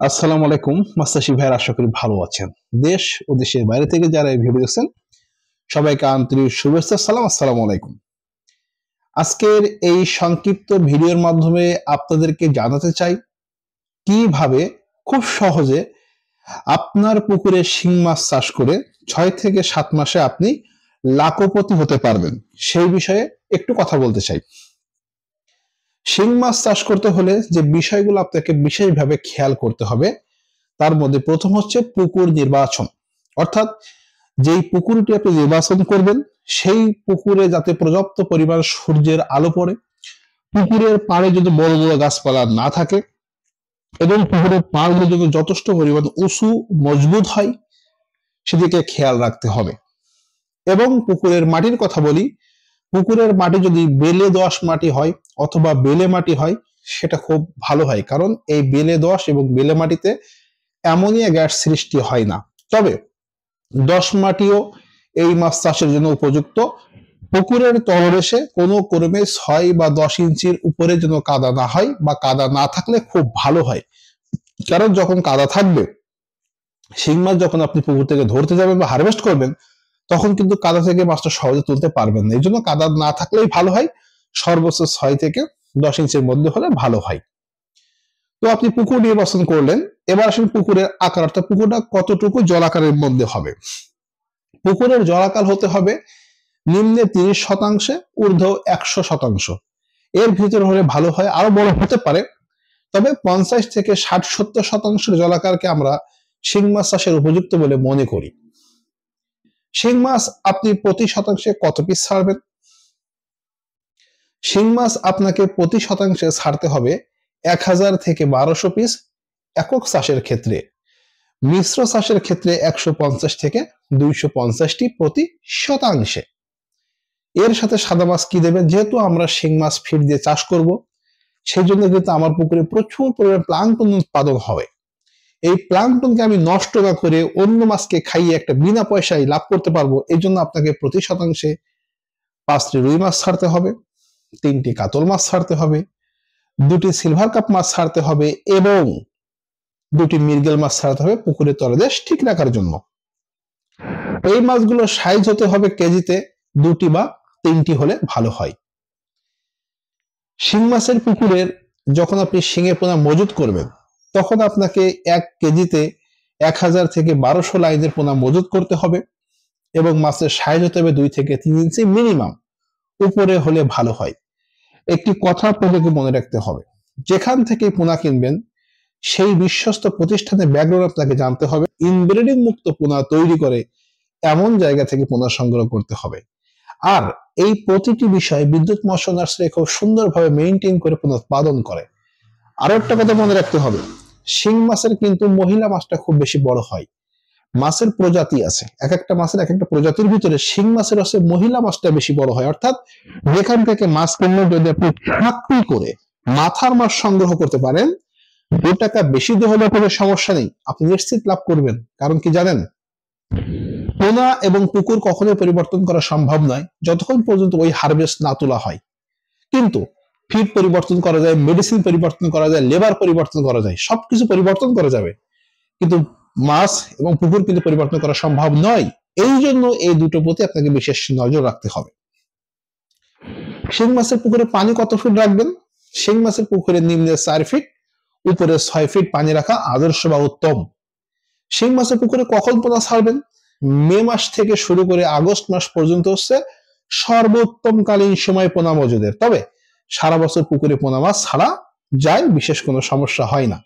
আসসালামু আলাইকুম মাস্টারশি ভাইয়ের, আশা করি ভালো আছেন। দেশ ও দেশের বাইরে থেকে যারা এই ভিডিও দেখছেন সবাইকে আন্তরিক শুভেচ্ছা, সালাম, আসসালামু আলাইকুম। আজকের এই সংক্ষিপ্ত ভিডিওর মাধ্যমে আপনাদেরকে জানাতে চাই কিভাবে খুব সহজে আপনার পুকুরে শিং মাছ চাষ করে 6 থেকে 7 মাসে আপনি লাখপতি হতে পারবেন, সেই বিষয়ে একটু কথা বলতে চাই। শিং মাছ চাষ করতে হলে যে বিষয়গুলো আপনাকে বিশেষভাবে খেয়াল করতে হবে তার মধ্যে প্রথম হচ্ছে পুকুর নির্বাচন। অর্থাৎ যেই পুকুরটি আপনি নির্বাচন করবেন সেই পুকুরে যাতে পর্যাপ্ত পরিমাণ সূর্যের আলো পড়ে, পুকুরের পাড়ে যদি বড় বড় গাছপালা না থাকে এবং পুকুরের পাড়গুলো যদি যথেষ্ট পরিমাণ উঁচু মজবুত হয় সেদিকে খেয়াল রাখতে হবে। এবং পুকুরের মাটির কথা বলি, পুকুরের মাটি যদি বেলে দোআঁশ মাটি হয় অথবা বেলে মাটি হয় সেটা খুব ভালো হয়, কারণ এই বেলে দোআঁশ এবং বেলে মাটিতে অ্যামোনিয়া গ্যাস সৃষ্টি হয় না। তবে দোআঁশ মাটিও এই মাছ চাষের জন্য উপযুক্ত। পুকুরের তলদেশে কোনো ক্রমে 6 বা 10 ইঞ্চির উপরে যেন কাদা না হয়, বা কাদা না থাকলে খুব ভালো হয়। কারণ যখন কাদা থাকবে, শিং মাছ যখন আপনি পুকুর থেকে ধরতে যাবেন বা হারভেস্ট করবেন তখন কিন্তু কাদা থেকে মাছটা সহজে তুলতে পারবেন না। এই জন্য কাদা না থাকলেই ভালো হয়, সর্বোচ্চ 6 থেকে 10 ইঞ্চির মধ্যে হলে ভালো হয়। তো আপনি পুকুর নির্বাচন করলেন, এবার আসেন পুকুরের আকার, অর্থাৎ পুকুরটা কতটুকু জলাকারের মধ্যে হবে। পুকুরের জলাকার হতে হবে নিম্নে 30%, ঊর্ধ্ব 100%। এর ভিতরে হলে ভালো হয়, আরো বড় হতে পারে। তবে 50 থেকে 60-70% জলাকারকে আমরা শিং মাছ চাষের উপযুক্ত বলে মনে করি। শিং মাছ আপনি প্রতি শতাংশে কত পিস ছাড়বেন? শিং মাছ আপনাকে প্রতি শতাংশে ছাড়তে হবে 1000 থেকে 1200 পিস একক চাষের ক্ষেত্রে। মিশ্র চাষের ক্ষেত্রে 150 থেকে 250টি প্রতি শতাংশে। এর সাথে সাদা মাছ কি দেবেন? যেহেতু আমরা শিং মাছ ফিড দিয়ে চাষ করব, সেই জন্য কিন্তু আমার পুকুরে প্রচুর পরিমাণ প্লাঙ্কটন উৎপাদন হবে। এই প্লাঙ্কটনকে আমি নষ্ট না করে অন্য মাছকে খাইয়ে একটা বিনা পয়সায় লাভ করতে পারবো, এই জন্য আপনাকে প্রতি শতাংশে 5টি রুই মাছ ছাড়তে হবে, 3টি কাতল মাছ ছাড়তে হবে, 2টি সিলভার কাপ মাছ ছাড়তে হবে এবং 2টি মৃগেল মাছ ছাড়তে হবে পুকুরের তলদেশ ঠিক রাখার জন্য। এই মাছগুলোর সাইজ হতে হবে কেজিতে 2টি বা 3টি হলে ভালো হয়। শিং মাছের পুকুরের যখন আপনি শিঙের পোনা মজুত করবেন তখন আপনাকে 1 কেজিতে 1000 থেকে 1200 লাইনের পোনা মজুত করতে হবে এবং মাছের সাইজ হতে হবে 2 থেকে 3 ইঞ্চি মিনিমাম, উপরে হলে ভালো হয়। একটি কথা আপনাদেরকে মনে রাখতে হবে, যেখান থেকে পোনা কিনবেন সেই বিশ্বস্ত প্রতিষ্ঠানের ব্যাকগ্রাউন্ড আপনাকে জানতে হবে। ইনব্রিডিং মুক্ত পোনা তৈরি করে এমন জায়গা থেকে পোনা সংগ্রহ করতে হবে। আর এই প্রতিটি বিষয় বিদ্যুৎ মৎস্য নার্সারি খুব সুন্দরভাবে মেইনটেইন করে পোনা উৎপাদন করে। আরো একটা কথা মনে রাখতে হবে, শিং মাছের কিন্তু মহিলা মাছটা খুব বেশি বড় হয়। মাছের প্রজাতি আছে, এক একটা মাছের এক একটা প্রজাতির ভিতরে শিং মাছের হচ্ছে মহিলা মাছটা বেশি বড় হয়। অর্থাৎ যেখান থেকে মাছ কিনলে যদি আপনি চাকরি করে মাথার মাছ সংগ্রহ করতে পারেন, 2 টাকা বেশি দিয়ে হলে কোনো সমস্যা নেই, আপনি নিশ্চিত লাভ করবেন। কারণ কি জানেন, পোনা এবং পুকুর কখনোই পরিবর্তন করা সম্ভব নয় যতক্ষণ পর্যন্ত ওই হারভেস্ট না তোলা হয়। কিন্তু ফিড পরিবর্তন করা যায়, মেডিসিন পরিবর্তন করা যায়, লেবার পরিবর্তন করা যায়, সবকিছু পরিবর্তন করা যাবে, কিন্তু মাছ এবং পুকুর কিন্তু পরিবর্তন করা সম্ভব নয়। এই জন্য এই দুটো প্রতি আপনাকে বিশেষ নজর রাখতে হবে। শিং মাছের পুকুরে পানি কত ফিট রাখবেন? শিং মাছের পুকুরে নিম্নে 4 ফিট, উপরে 6 ফিট পানি রাখা আদর্শ বা উত্তম। শিং মাছের পুকুরে কখন পোনা ছাড়বেন? মে মাস থেকে শুরু করে আগস্ট মাস পর্যন্ত হচ্ছে সর্বোত্তমকালীন সময় পোনা মজুদের। তবে সারা বছর পুকুরে পোনা মাছ ছাড়া যায়, বিশেষ কোনো সমস্যা হয় না।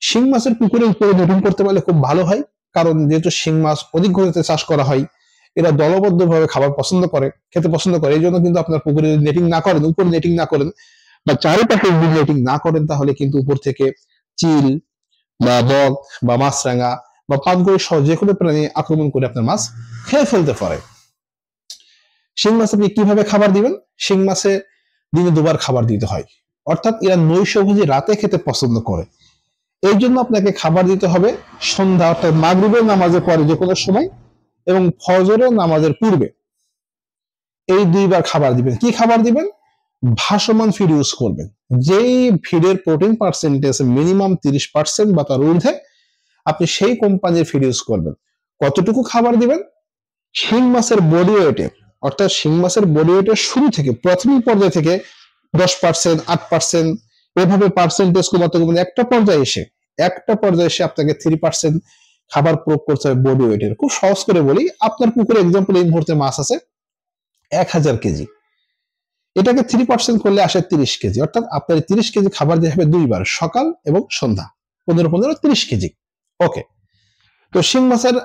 শিং মাছের পুকুরে উপরে নেটিং করতে পারলে খুব ভালো হয়, কারণ যেহেতু শিং মাছ অধিক গতিতে চাষ করা হয়, এরা দলবদ্ধভাবে খাবার পছন্দ করে, খেতে পছন্দ করে। এই জন্য কিন্তু আপনার পুকুরে নেটিং না করেন, উপরে নেটিং না করেন বা চারিপাশে নেটিং না করেন, তাহলে কিন্তু উপর থেকে চিল বা বক বা মাছরাঙা বা পাতগড়ি সহ যে কোনো প্রাণী আক্রমণ করে আপনার মাছ খেয়ে ফেলতে পারে। শিং মাছ আপনি কিভাবে খাবার দিবেন? শিং মাছে দিনে 2বার খাবার দিতে হয়। অর্থাৎ এরা নৈশভোজী রাতে খেতে পছন্দ করে। এই জন্য আপনাকে খাবার দিতে হবে সন্ধ্যা, অর্থাৎ মাগরিবের নামাজের পরে যে কোনো সময় এবং ফজরের নামাজের পূর্বে। এই 2বার খাবার দিবেন। কি খাবার দিবেন? ভাসমান ফিড ইউজ করবেন। যেই ফিডের প্রোটিন পার্সেন্টেজ মিনিমাম 30% বা তার ঊর্ধ্বে, আপনি সেই কোম্পানির ফিড ইউজ করবেন। কতটুকু খাবার দিবেন? শিং মাছের বডি ওয়েটে, অর্থাৎ শিং মাছের বডি ওয়েটের শুরু থেকে, প্রাথমিক পর্যায় থেকে 10%, 8%, এভাবে পার্সেন্টেজ কমাতে কমাতে একটা পর্যায়ে এসে আপনাকে 3% খাবার প্রয়োগ করতে হবে বডি ওয়েটের। খুব সহজ করে বলি, আপনার পুকুরে এক্সাম্পল এই মুহূর্তে মাছ আছে 1000 কেজি, এটাকে 3% করলে আসে 30 কেজি, অর্থাৎ আপনার 30 কেজি খাবার দেওয়া হবে দুইবার, সকাল এবং সন্ধ্যা, 15 30 কেজি। ওকে, তো শিং মাছের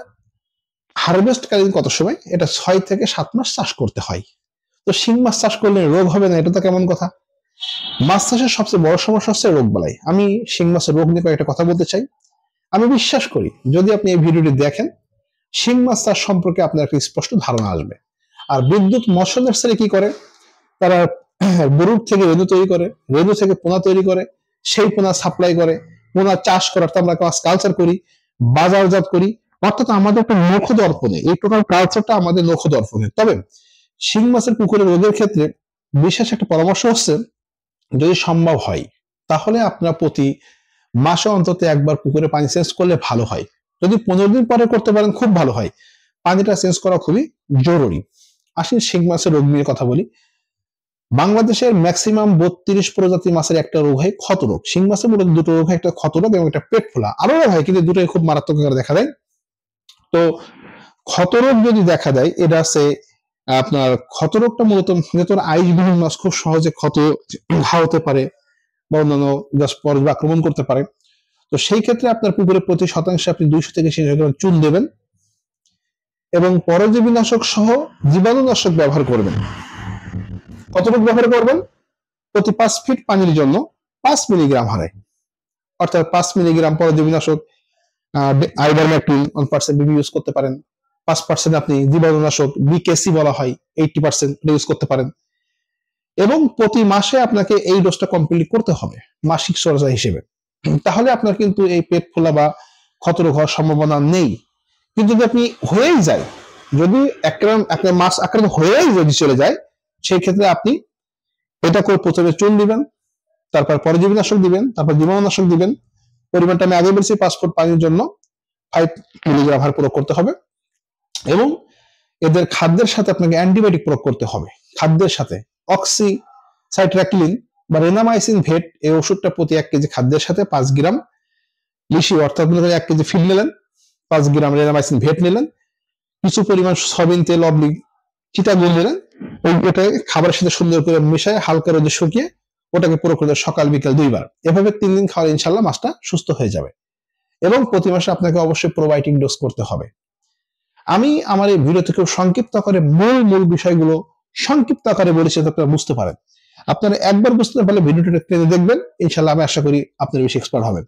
হারভেস্ট কালীন কত সময়? এটা 6 থেকে 7 মাস চাষ করতে হয়। তো শিং মাছ চাষ করলে রোগ হবে না, এটা তো কেমন কথা? মাছ চাষের সবচেয়ে বড় সমস্যা হচ্ছে রোগ বালাই। আমি শিং মাছের রোগ নিয়ে কয়েকটা কথা বলতে চাই। আমি বিশ্বাস করি যদি আপনি এই ভিডিওটি দেখেন, শিং মাছ চাষ সম্পর্কে আপনার একটা স্পষ্ট ধারণা আসবে। আর বিদ্যুৎ মৎস্য নার্সারি কি করে? তারা গরুর থেকে রেণু তৈরি করে, রেণু থেকে পোনা তৈরি করে, সেই পোনা সাপ্লাই করে, পোনা চাষ করে, অর্থাৎ আমরা কালচার করি, বাজারজাত করি, অর্থাৎ আমাদের একটা নখ দর্পণে, এই টোটাল কালচারটা আমাদের নখ দর্পণে। তবে শিং মাছের পুকুরে রোগের ক্ষেত্রে বিশেষ একটা পরামর্শ হচ্ছে, যদি সম্ভব হয় তাহলে আপনারা প্রতি মাসে অন্তত একবার পুকুরে পানি চেঞ্জ করলে ভালো হয়। যদি 15 দিন পরে করতে পারেন খুব ভালো হয়, পানিটা চেঞ্জ করা খুবই জরুরি। আসেন শিং মাছের রোগ নিয়ে কথা বলি। বাংলাদেশের ম্যাক্সিমাম 32 প্রজাতি মাছের একটা রোগ হয় ক্ষত রোগ। শিং মাছের মূলত দুটো রোগ হয়, একটা ক্ষত রোগ এবং একটা পেট ফোলা। আরো রোগ হয় কিন্তু দুটোই খুব মারাত্মক আকারে দেখা দেয়। তো ক্ষত রোগ যদি দেখা দেয়, এটা আছে আপনার ক্ষত রোগটা মূলত আইসবিহীন মাছ খুব সহজে ক্ষত ঘা হতে পারে বা অন্যান্য পরজ আক্রমণ করতে পারে। তো সেই ক্ষেত্রে আপনার পুকুরে প্রতি শতাংশে আপনি 200 থেকে 300 গ্রাম চুন দেবেন এবং পরজীবীনাশক সহ জীবাণুনাশক ব্যবহার করবেন। কতটুকু ব্যবহার করবেন? প্রতি 5 ফিট পানির জন্য 5 মিলিগ্রাম হারে, অর্থাৎ 5 মিলিগ্রাম পরজীবীনাশক আইভারমেকটিন 1% বিবি ইউজ করতে পারেন। 5% আপনি জীবাণুনাশক বিকেসি বলা হয় 80% ইউজ করতে পারেন। এবং প্রতি মাসে আপনাকে এই ডোজটা কমপ্লিট করতে হবে মাসিক চর্চা হিসেবে। তাহলে আপনার কিন্তু এই পেট ফোলা বা ক্ষত রোগ হওয়ার সম্ভাবনা নেই। কিন্তু যদি আপনি হয়েই যায়, যদি একটা মাছ আক্রান্ত হয়েই যদি চলে যায়, সেই ক্ষেত্রে আপনি এটা করে প্রথমে চুন দিবেন, তারপর পরজীবীনাশক দিবেন, তারপর জীবাণুনাশক দিবেন। পরিমাণটা আমি আগে বলছি 5 ফুট পানির জন্য 5 মিলিগ্রাম হার প্রয়োগ করতে হবে। এবং এদের খাদ্যের সাথে আপনাকে অ্যান্টিবায়োটিক প্রয়োগ করতে হবে। খাদ্যের সাথে অক্সিসাইট্রাকিলিন বা রেনামাইসিন ভেট, এই ওষুধটা প্রতি 1 কেজি খাদ্যের সাথে 5 গ্রাম লিসি, অর্থাৎ 1 কেজি ফিড নিলেন, 5 গ্রাম রেনামাইসিন ভেট নিলেন, কিছু পরিমাণ সয়াবিন তেল অবলিক চিটাগুড় নিলেন, ওটা খাবারের সাথে সুন্দর করে মিশায় হালকা রোদে শুকিয়ে ওটাকে প্রয়োগ করতে সকাল বিকাল 2 বার। এভাবে 3 দিন খাওয়ালে ইনশাল্লাহ মাছটা সুস্থ হয়ে যাবে। এবং প্রতি মাসে আপনাকে অবশ্যই প্রোবায়োটিক ডোজ করতে হবে। আমি আমার এই ভিডিও থেকে সংক্ষিপ্ত আকারে মূল বিষয়গুলো সংক্ষিপ্ত আকারে বলেছি, যাতে আপনারা বুঝতে পারেন। আপনারা একবার বুঝতে পারলে ভিডিওটা টেনে দেখবেন, ইনশাল্লাহ আমি আশা করি আপনারা বেশি এক্সপার্ট হবেন।